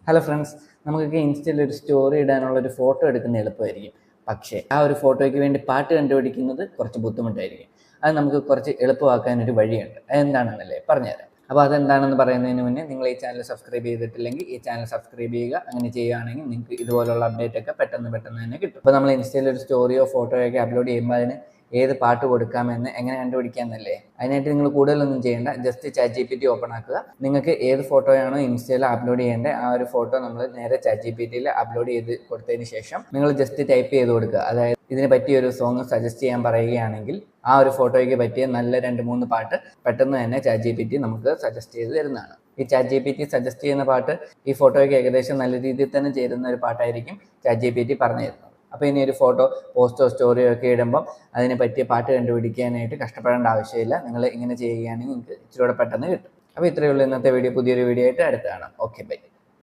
Hello friends, നമുക്കൊക്കെ ഇൻസ്റ്റയിൽ ഒരു സ്റ്റോറി ഇടാനുള്ള ഒരു ഫോട്ടോ എടുക്കുന്ന എളുപ്പമായിരിക്കും. പക്ഷേ ആ ഒരു ഫോട്ടോയ്ക്ക് വേണ്ടി പാട്ട് കണ്ടുപിടിക്കുന്നത് കുറച്ച് ബുദ്ധിമുട്ടായിരിക്കും. അത് നമുക്ക് കുറച്ച് എളുപ്പമാക്കാൻ ഒരു വഴിയുണ്ട്. അതെന്താണെന്നല്ലേ പറഞ്ഞുതരാം. അപ്പോൾ അതെന്താണെന്ന് പറയുന്നതിന് മുന്നേ നിങ്ങൾ ഈ ചാനൽ സബ്സ്ക്രൈബ് ചെയ്തിട്ടില്ലെങ്കിൽ ഈ ചാനൽ സബ്സ്ക്രൈബ് ചെയ്യുക. അങ്ങനെ ചെയ്യുകയാണെങ്കിൽ നിങ്ങൾക്ക് ഇതുപോലുള്ള അപ്ഡേറ്റ് ഒക്കെ പെട്ടെന്ന് തന്നെ കിട്ടും. അപ്പോൾ നമ്മൾ ഇൻസ്റ്റയിൽ ഒരു സ്റ്റോറിയോ ഫോട്ടോയോ ഒക്കെ അപ്ലോഡ് ചെയ്യുമ്പോൾ അതിന് ഏത് പാട്ട് കൊടുക്കാമെന്ന് എങ്ങനെ കണ്ടുപിടിക്കാമെന്നല്ലേ. അതിനായിട്ട് നിങ്ങൾ കൂടുതലൊന്നും ചെയ്യേണ്ട, ജസ്റ്റ് ChatGPT ഓപ്പൺ ആക്കുക. നിങ്ങൾക്ക് ഏത് ഫോട്ടോയാണോ ഇൻസ്റ്റയിൽ അപ്ലോഡ് ചെയ്യേണ്ടത് ആ ഒരു ഫോട്ടോ നമ്മൾ നേരെ ChatGPTയിൽ അപ്ലോഡ് ചെയ്ത് കൊടുത്തതിന് ശേഷം നിങ്ങൾ ജസ്റ്റ് ടൈപ്പ് ചെയ്ത് കൊടുക്കുക. അതായത് ഇതിന് പറ്റിയ ഒരു സോങ് സജസ്റ്റ് ചെയ്യാൻ പറയുകയാണെങ്കിൽ ആ ഒരു ഫോട്ടോയ്ക്ക് പറ്റിയ നല്ല 2-3 പാട്ട് പെട്ടെന്ന് തന്നെ ChatGPT നമുക്ക് സജസ്റ്റ് ചെയ്ത് തരുന്നതാണ്. ഈ ChatGPT സജസ്റ്റ് ചെയ്യുന്ന പാട്ട് ഈ ഫോട്ടോയ്ക്ക് ഏകദേശം നല്ല രീതിയിൽ തന്നെ ചേരുന്ന ഒരു പാട്ടായിരിക്കും ChatGPT പറഞ്ഞു തരുന്നത്. അപ്പോൾ ഇനി ഒരു ഫോട്ടോ പോസ്റ്റോ സ്റ്റോറിയോ ഒക്കെ ഇടുമ്പം അതിനെ പറ്റിയ പാട്ട് കണ്ടുപിടിക്കാനായിട്ട് കഷ്ടപ്പെടേണ്ട ആവശ്യമില്ല. നിങ്ങൾ ഇങ്ങനെ ചെയ്യുകയാണെങ്കിൽ നിങ്ങൾക്ക് ഇച്ചിരി കൂടെ പെട്ടെന്ന് കിട്ടും. അപ്പോൾ ഇത്രയേ ഉള്ളൂ ഇന്നത്തെ വീഡിയോ. പുതിയൊരു വീഡിയോ ആയിട്ട് അടുത്ത് കാണാം. Okay, by.